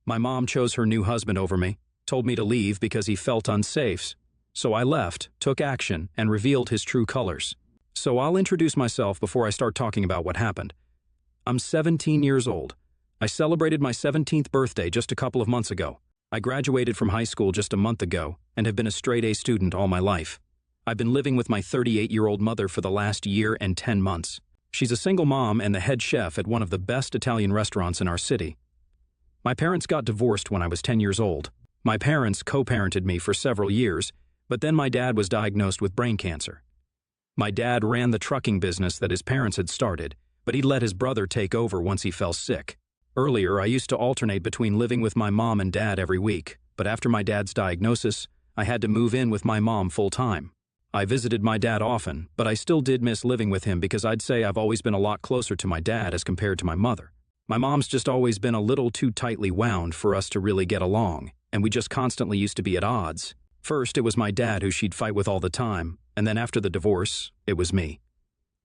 My mom chose her new husband over me, told me to leave because he felt unsafe. So I left, took action, and revealed his true colors. So I'll introduce myself before I start talking about what happened. I'm 17 years old. I celebrated my 17th birthday just a couple of months ago. I graduated from high school just a month ago and have been a straight-A student all my life. I've been living with my 38-year-old mother for the last year and 10 months. She's a single mom and the head chef at one of the best Italian restaurants in our city. My parents got divorced when I was 10 years old. My parents co-parented me for several years, but then my dad was diagnosed with brain cancer. My dad ran the trucking business that his parents had started, but he let his brother take over once he fell sick. Earlier, I used to alternate between living with my mom and dad every week, but after my dad's diagnosis, I had to move in with my mom full-time. I visited my dad often, but I still did miss living with him because I'd say I've always been a lot closer to my dad as compared to my mother. My mom's just always been a little too tightly wound for us to really get along, and we just constantly used to be at odds. First, it was my dad who she'd fight with all the time, and then after the divorce, it was me.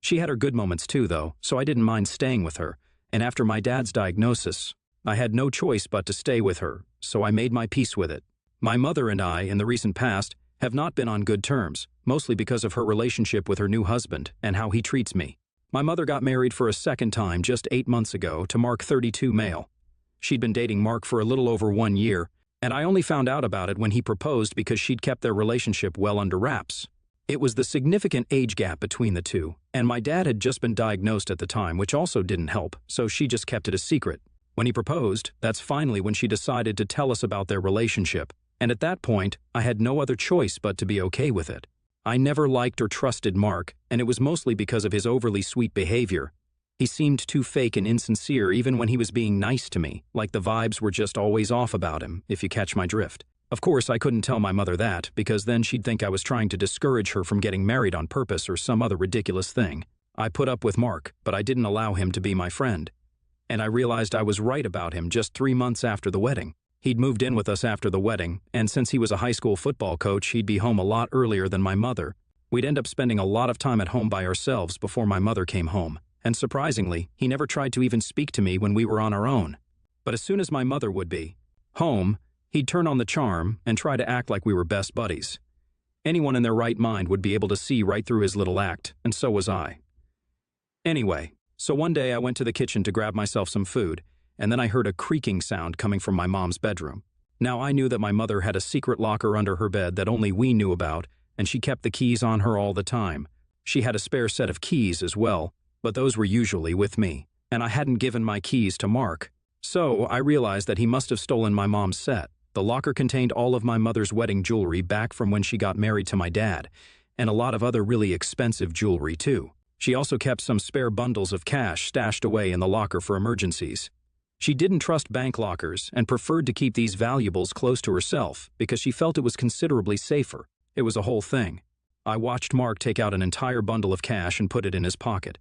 She had her good moments too, though, so I didn't mind staying with her, and after my dad's diagnosis, I had no choice but to stay with her, so I made my peace with it. My mother and I, in the recent past, have not been on good terms, mostly because of her relationship with her new husband and how he treats me. My mother got married for a second time just 8 months ago to Mark, 32 male. She'd been dating Mark for a little over 1 year, and I only found out about it when he proposed because she'd kept their relationship well under wraps. It was the significant age gap between the two, and my dad had just been diagnosed at the time, which also didn't help, so she just kept it a secret. When he proposed, that's finally when she decided to tell us about their relationship, and at that point, I had no other choice but to be okay with it. I never liked or trusted Mark, and it was mostly because of his overly sweet behavior. He seemed too fake and insincere even when he was being nice to me, like the vibes were just always off about him, if you catch my drift. Of course, I couldn't tell my mother that, because then she'd think I was trying to discourage her from getting married on purpose or some other ridiculous thing. I put up with Mark, but I didn't allow him to be my friend. And I realized I was right about him just 3 months after the wedding. He'd moved in with us after the wedding, and since he was a high school football coach, he'd be home a lot earlier than my mother. We'd end up spending a lot of time at home by ourselves before my mother came home. And surprisingly, he never tried to even speak to me when we were on our own. But as soon as my mother would be home, he'd turn on the charm and try to act like we were best buddies. Anyone in their right mind would be able to see right through his little act, and so was I. Anyway, so one day I went to the kitchen to grab myself some food, and then I heard a creaking sound coming from my mom's bedroom. Now I knew that my mother had a secret locker under her bed that only we knew about, and she kept the keys on her all the time. She had a spare set of keys as well, but those were usually with me, and I hadn't given my keys to Mark. So I realized that he must have stolen my mom's set. The locker contained all of my mother's wedding jewelry back from when she got married to my dad, and a lot of other really expensive jewelry too. She also kept some spare bundles of cash stashed away in the locker for emergencies. She didn't trust bank lockers and preferred to keep these valuables close to herself because she felt it was considerably safer. It was a whole thing. I watched Mark take out an entire bundle of cash and put it in his pocket.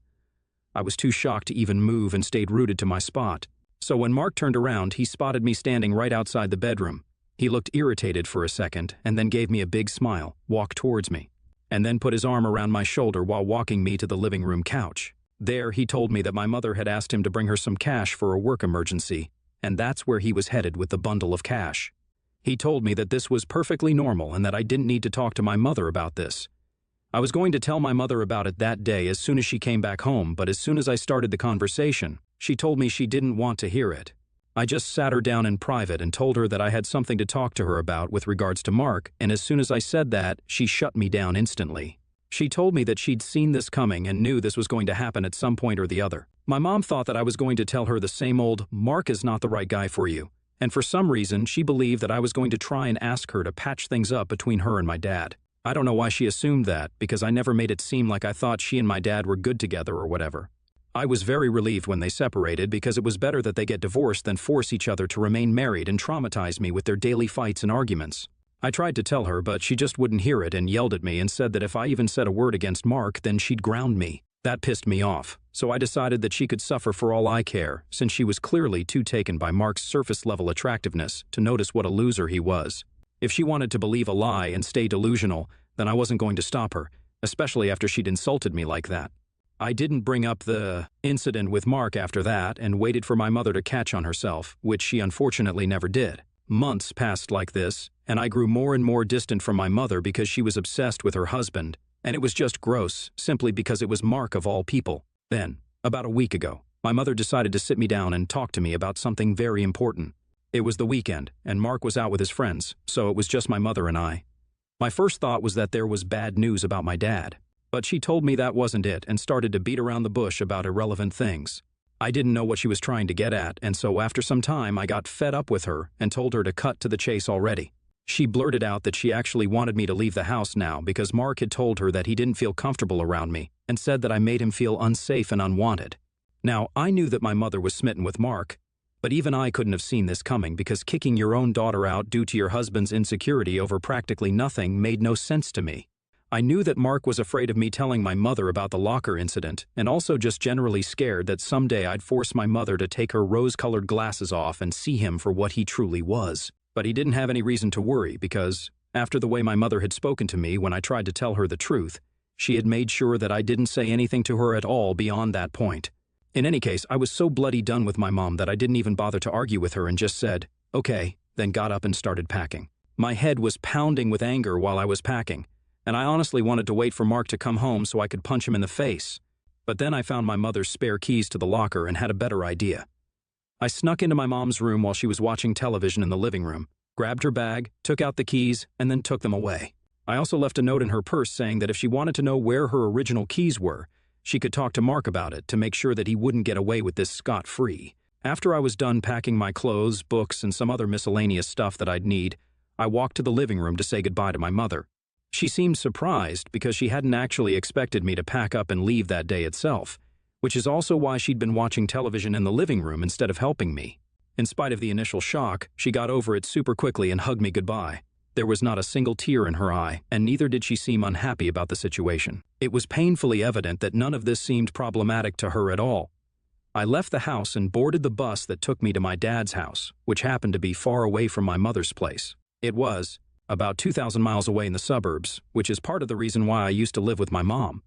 I was too shocked to even move and stayed rooted to my spot. So when Mark turned around, he spotted me standing right outside the bedroom. He looked irritated for a second and then gave me a big smile, walked towards me, and then put his arm around my shoulder while walking me to the living room couch. There, he told me that my mother had asked him to bring her some cash for a work emergency, and that's where he was headed with the bundle of cash. He told me that this was perfectly normal and that I didn't need to talk to my mother about this. I was going to tell my mother about it that day as soon as she came back home, but as soon as I started the conversation, she told me she didn't want to hear it. I just sat her down in private and told her that I had something to talk to her about with regards to Mark, and as soon as I said that, she shut me down instantly. She told me that she'd seen this coming and knew this was going to happen at some point or the other. My mom thought that I was going to tell her the same old, "Mark is not the right guy for you," and for some reason, she believed that I was going to try and ask her to patch things up between her and my dad. I don't know why she assumed that, because I never made it seem like I thought she and my dad were good together or whatever. I was very relieved when they separated because it was better that they get divorced than force each other to remain married and traumatize me with their daily fights and arguments. I tried to tell her, but she just wouldn't hear it and yelled at me and said that if I even said a word against Mark, then she'd ground me. That pissed me off, so I decided that she could suffer for all I care, since she was clearly too taken by Mark's surface-level attractiveness to notice what a loser he was. If she wanted to believe a lie and stay delusional, then I wasn't going to stop her, especially after she'd insulted me like that. I didn't bring up the incident with Mark after that and waited for my mother to catch on herself, which she unfortunately never did. Months passed like this, and I grew more and more distant from my mother because she was obsessed with her husband, and it was just gross, simply because it was Mark of all people. Then, about a week ago, my mother decided to sit me down and talk to me about something very important. It was the weekend, and Mark was out with his friends, so it was just my mother and I. My first thought was that there was bad news about my dad, but she told me that wasn't it and started to beat around the bush about irrelevant things. I didn't know what she was trying to get at, and so after some time I got fed up with her and told her to cut to the chase already. She blurted out that she actually wanted me to leave the house now because Mark had told her that he didn't feel comfortable around me and said that I made him feel unsafe and unwanted. Now, I knew that my mother was smitten with Mark, but even I couldn't have seen this coming because kicking your own daughter out due to your husband's insecurity over practically nothing made no sense to me. I knew that Mark was afraid of me telling my mother about the locker incident and also just generally scared that someday I'd force my mother to take her rose-colored glasses off and see him for what he truly was. But he didn't have any reason to worry because, after the way my mother had spoken to me when I tried to tell her the truth, she had made sure that I didn't say anything to her at all beyond that point. In any case, I was so bloody done with my mom that I didn't even bother to argue with her and just said, "Okay," then got up and started packing. My head was pounding with anger while I was packing, and I honestly wanted to wait for Mark to come home so I could punch him in the face. But then I found my mother's spare keys to the locker and had a better idea. I snuck into my mom's room while she was watching television in the living room, grabbed her bag, took out the keys, and then took them away. I also left a note in her purse saying that if she wanted to know where her original keys were, she could talk to Mark about it to make sure that he wouldn't get away with this scot-free. After I was done packing my clothes, books, and some other miscellaneous stuff that I'd need, I walked to the living room to say goodbye to my mother. She seemed surprised because she hadn't actually expected me to pack up and leave that day itself, which is also why she'd been watching television in the living room instead of helping me. In spite of the initial shock, she got over it super quickly and hugged me goodbye. There was not a single tear in her eye, and neither did she seem unhappy about the situation. It was painfully evident that none of this seemed problematic to her at all. I left the house and boarded the bus that took me to my dad's house, which happened to be far away from my mother's place. It was about 2,000 miles away in the suburbs, which is part of the reason why I used to live with my mom.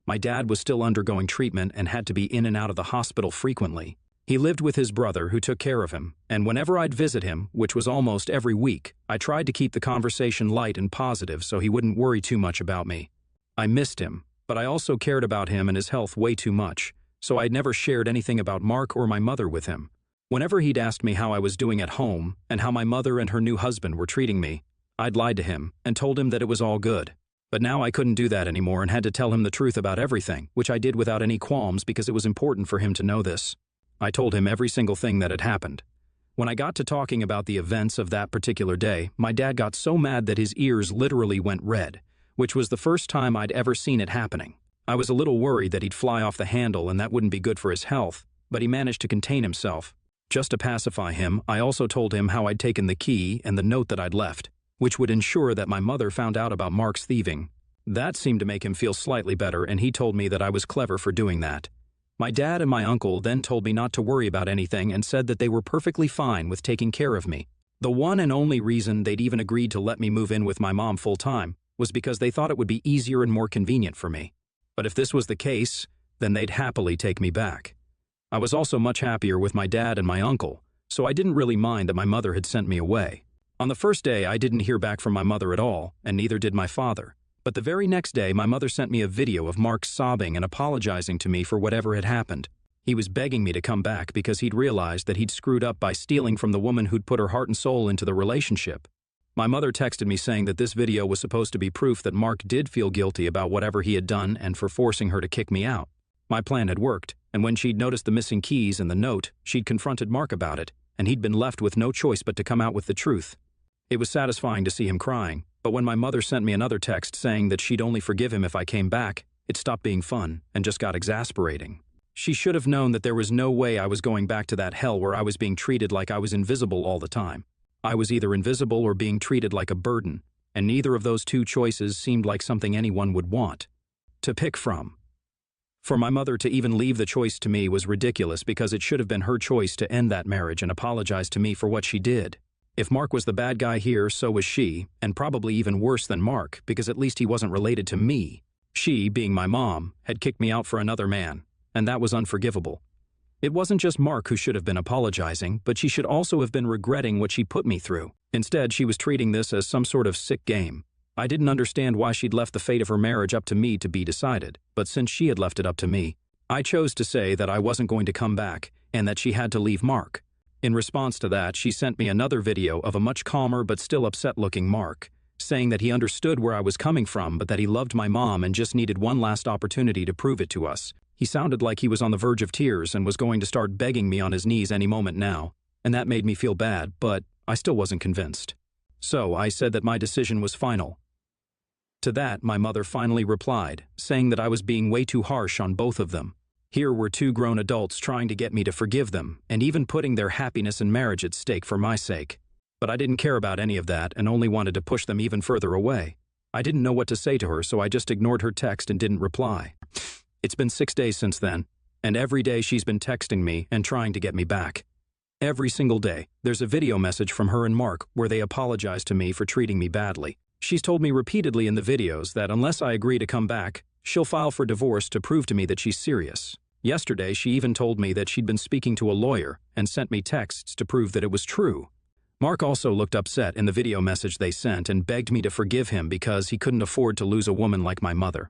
My dad was still undergoing treatment and had to be in and out of the hospital frequently. He lived with his brother who took care of him, and whenever I'd visit him, which was almost every week, I tried to keep the conversation light and positive so he wouldn't worry too much about me. I missed him, but I also cared about him and his health way too much, so I'd never shared anything about Mark or my mother with him. Whenever he'd asked me how I was doing at home and how my mother and her new husband were treating me, I'd lied to him and told him that it was all good. But now I couldn't do that anymore and had to tell him the truth about everything, which I did without any qualms because it was important for him to know this. I told him every single thing that had happened. When I got to talking about the events of that particular day, my dad got so mad that his ears literally went red, which was the first time I'd ever seen it happening. I was a little worried that he'd fly off the handle and that wouldn't be good for his health, but he managed to contain himself. Just to pacify him, I also told him how I'd taken the key and the note that I'd left, which would ensure that my mother found out about Mark's thieving. That seemed to make him feel slightly better, and he told me that I was clever for doing that. My dad and my uncle then told me not to worry about anything and said that they were perfectly fine with taking care of me. The one and only reason they'd even agreed to let me move in with my mom full-time was because they thought it would be easier and more convenient for me. But if this was the case, then they'd happily take me back. I was also much happier with my dad and my uncle, so I didn't really mind that my mother had sent me away. On the first day, I didn't hear back from my mother at all, and neither did my father. But the very next day, my mother sent me a video of Mark sobbing and apologizing to me for whatever had happened. He was begging me to come back because he'd realized that he'd screwed up by stealing from the woman who'd put her heart and soul into the relationship. My mother texted me saying that this video was supposed to be proof that Mark did feel guilty about whatever he had done and for forcing her to kick me out. My plan had worked, and when she'd noticed the missing keys and the note, she'd confronted Mark about it, and he'd been left with no choice but to come out with the truth. It was satisfying to see him crying, but when my mother sent me another text saying that she'd only forgive him if I came back, it stopped being fun and just got exasperating. She should have known that there was no way I was going back to that hell where I was being treated like I was invisible all the time. I was either invisible or being treated like a burden, and neither of those two choices seemed like something anyone would want to pick from. For my mother to even leave the choice to me was ridiculous because it should have been her choice to end that marriage and apologize to me for what she did. If Mark was the bad guy here, so was she, and probably even worse than Mark because at least he wasn't related to me. She, being my mom, had kicked me out for another man, and that was unforgivable. It wasn't just Mark who should have been apologizing, but she should also have been regretting what she put me through. Instead, she was treating this as some sort of sick game. I didn't understand why she'd left the fate of her marriage up to me to be decided, but since she had left it up to me, I chose to say that I wasn't going to come back and that she had to leave Mark. In response to that, she sent me another video of a much calmer but still upset-looking Mark, saying that he understood where I was coming from but that he loved my mom and just needed one last opportunity to prove it to us. He sounded like he was on the verge of tears and was going to start begging me on his knees any moment now, and that made me feel bad, but I still wasn't convinced. So I said that my decision was final. To that, my mother finally replied, saying that I was being way too harsh on both of them. Here were two grown adults trying to get me to forgive them, and even putting their happiness and marriage at stake for my sake. But I didn't care about any of that and only wanted to push them even further away. I didn't know what to say to her, so I just ignored her text and didn't reply. It's been 6 days since then, and every day she's been texting me and trying to get me back. Every single day, there's a video message from her and Mark where they apologize to me for treating me badly. She's told me repeatedly in the videos that unless I agree to come back, she'll file for divorce to prove to me that she's serious. Yesterday, she even told me that she'd been speaking to a lawyer and sent me texts to prove that it was true. Mark also looked upset in the video message they sent and begged me to forgive him because he couldn't afford to lose a woman like my mother.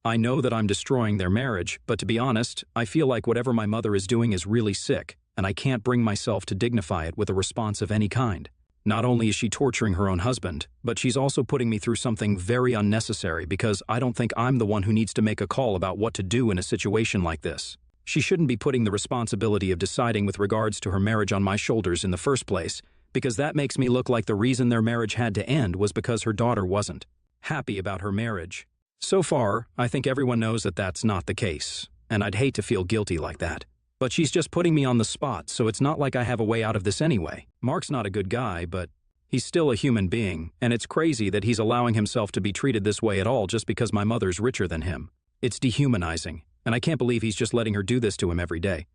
I know that I'm destroying their marriage, but to be honest, I feel like whatever my mother is doing is really sick, and I can't bring myself to dignify it with a response of any kind. Not only is she torturing her own husband, but she's also putting me through something very unnecessary because I don't think I'm the one who needs to make a call about what to do in a situation like this. She shouldn't be putting the responsibility of deciding with regards to her marriage on my shoulders in the first place, because that makes me look like the reason their marriage had to end was because her daughter wasn't happy about her marriage. So far, I think everyone knows that that's not the case, and I'd hate to feel guilty like that. But she's just putting me on the spot, so it's not like I have a way out of this anyway. Mark's not a good guy, but he's still a human being, and it's crazy that he's allowing himself to be treated this way at all just because my mother's richer than him. It's dehumanizing, and I can't believe he's just letting her do this to him every day.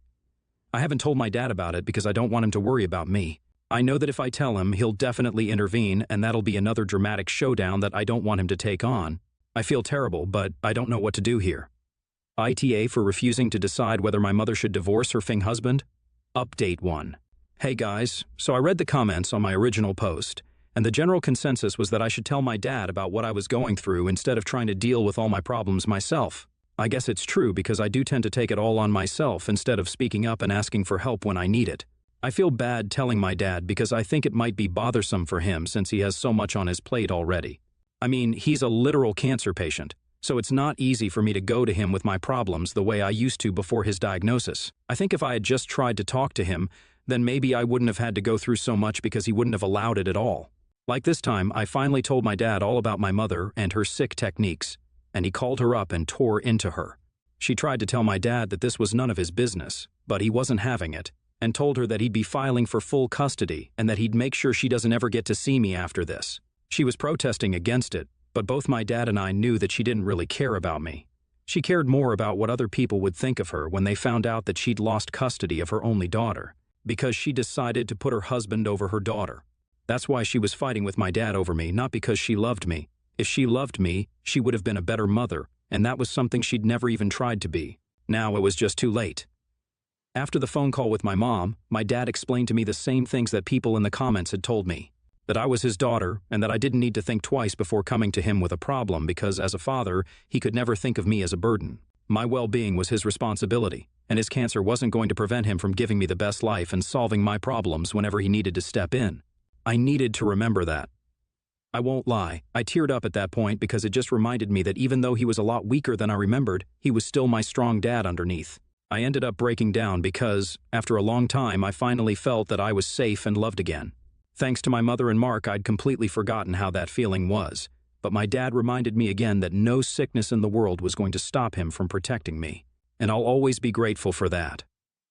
I haven't told my dad about it because I don't want him to worry about me. I know that if I tell him, he'll definitely intervene, and that'll be another dramatic showdown that I don't want him to take on. I feel terrible, but I don't know what to do here. ITA for refusing to decide whether my mother should divorce her Fing husband? Update 1. Hey guys, so I read the comments on my original post, and the general consensus was that I should tell my dad about what I was going through instead of trying to deal with all my problems myself. I guess it's true because I do tend to take it all on myself instead of speaking up and asking for help when I need it. I feel bad telling my dad because I think it might be bothersome for him since he has so much on his plate already. I mean, he's a literal cancer patient, so it's not easy for me to go to him with my problems the way I used to before his diagnosis. I think if I had just tried to talk to him, then maybe I wouldn't have had to go through so much because he wouldn't have allowed it at all. Like this time, I finally told my dad all about my mother and her sick techniques, and he called her up and tore into her. She tried to tell my dad that this was none of his business, but he wasn't having it, and told her that he'd be filing for full custody and that he'd make sure she doesn't ever get to see me after this. She was protesting against it, but both my dad and I knew that she didn't really care about me. She cared more about what other people would think of her when they found out that she'd lost custody of her only daughter, because she decided to put her husband over her daughter. That's why she was fighting with my dad over me, not because she loved me. If she loved me, she would have been a better mother, and that was something she'd never even tried to be. Now it was just too late. After the phone call with my mom, my dad explained to me the same things that people in the comments had told me. That I was his daughter, and that I didn't need to think twice before coming to him with a problem because, as a father, he could never think of me as a burden. My well-being was his responsibility, and his cancer wasn't going to prevent him from giving me the best life and solving my problems whenever he needed to step in. I needed to remember that. I won't lie, I teared up at that point because it just reminded me that even though he was a lot weaker than I remembered, he was still my strong dad underneath. I ended up breaking down because, after a long time, I finally felt that I was safe and loved again. Thanks to my mother and Mark, I'd completely forgotten how that feeling was, but my dad reminded me again that no sickness in the world was going to stop him from protecting me, and I'll always be grateful for that.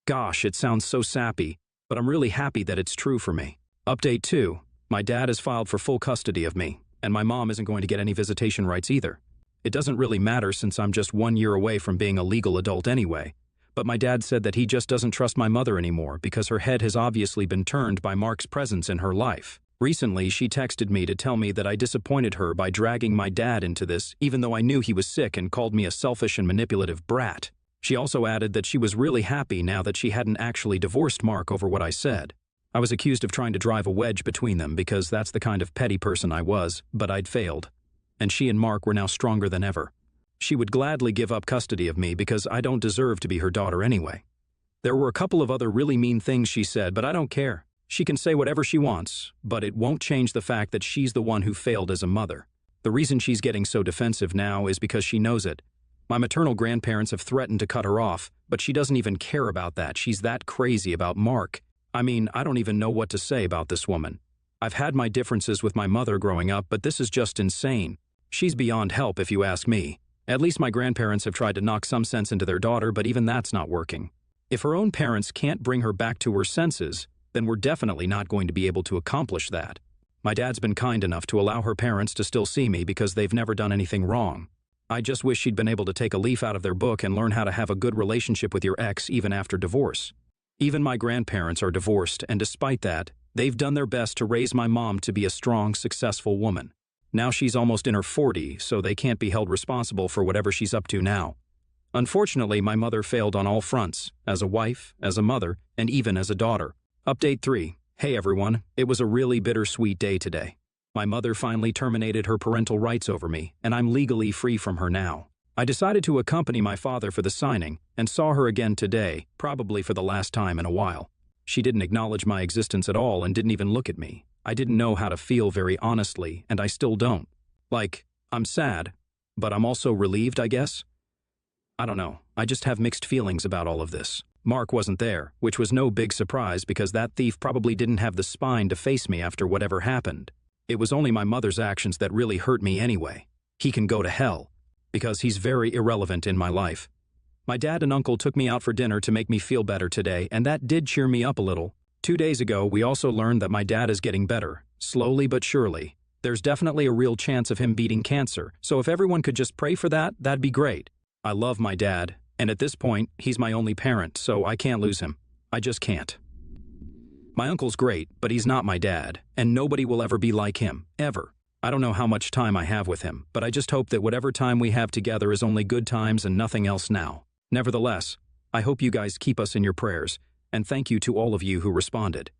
Gosh, it sounds so sappy, but I'm really happy that it's true for me. Update 2. My dad has filed for full custody of me, and my mom isn't going to get any visitation rights either. It doesn't really matter since I'm just 1 year away from being a legal adult anyway. But my dad said that he just doesn't trust my mother anymore because her head has obviously been turned by Mark's presence in her life. Recently, she texted me to tell me that I disappointed her by dragging my dad into this, even though I knew he was sick, and called me a selfish and manipulative brat. She also added that she was really happy now that she hadn't actually divorced Mark over what I said. I was accused of trying to drive a wedge between them because that's the kind of petty person I was, but I'd failed. And she and Mark were now stronger than ever. She would gladly give up custody of me because I don't deserve to be her daughter anyway. There were a couple of other really mean things she said, but I don't care. She can say whatever she wants, but it won't change the fact that she's the one who failed as a mother. The reason she's getting so defensive now is because she knows it. My maternal grandparents have threatened to cut her off, but she doesn't even care about that. She's that crazy about Mark. I mean, I don't even know what to say about this woman. I've had my differences with my mother growing up, but this is just insane. She's beyond help if you ask me. At least my grandparents have tried to knock some sense into their daughter, but even that's not working. If her own parents can't bring her back to her senses, then we're definitely not going to be able to accomplish that. My dad's been kind enough to allow her parents to still see me because they've never done anything wrong. I just wish she'd been able to take a leaf out of their book and learn how to have a good relationship with your ex even after divorce. Even my grandparents are divorced, and despite that, they've done their best to raise my mom to be a strong, successful woman. Now she's almost in her 40s, so they can't be held responsible for whatever she's up to now. Unfortunately, my mother failed on all fronts, as a wife, as a mother, and even as a daughter. Update 3. Hey everyone, it was a really bittersweet day today. My mother finally terminated her parental rights over me, and I'm legally free from her now. I decided to accompany my father for the signing, and saw her again today, probably for the last time in a while. She didn't acknowledge my existence at all and didn't even look at me. I didn't know how to feel very honestly, and I still don't. Like, I'm sad, but I'm also relieved, I guess? I don't know, I just have mixed feelings about all of this. Mark wasn't there, which was no big surprise because that thief probably didn't have the spine to face me after whatever happened. It was only my mother's actions that really hurt me anyway. He can go to hell, because he's very irrelevant in my life. My dad and uncle took me out for dinner to make me feel better today, and that did cheer me up a little. 2 days ago, we also learned that my dad is getting better, slowly but surely. There's definitely a real chance of him beating cancer, so if everyone could just pray for that, that'd be great. I love my dad, and at this point, he's my only parent, so I can't lose him. I just can't. My uncle's great, but he's not my dad, and nobody will ever be like him, ever. I don't know how much time I have with him, but I just hope that whatever time we have together is only good times and nothing else now. Nevertheless, I hope you guys keep us in your prayers, and thank you to all of you who responded.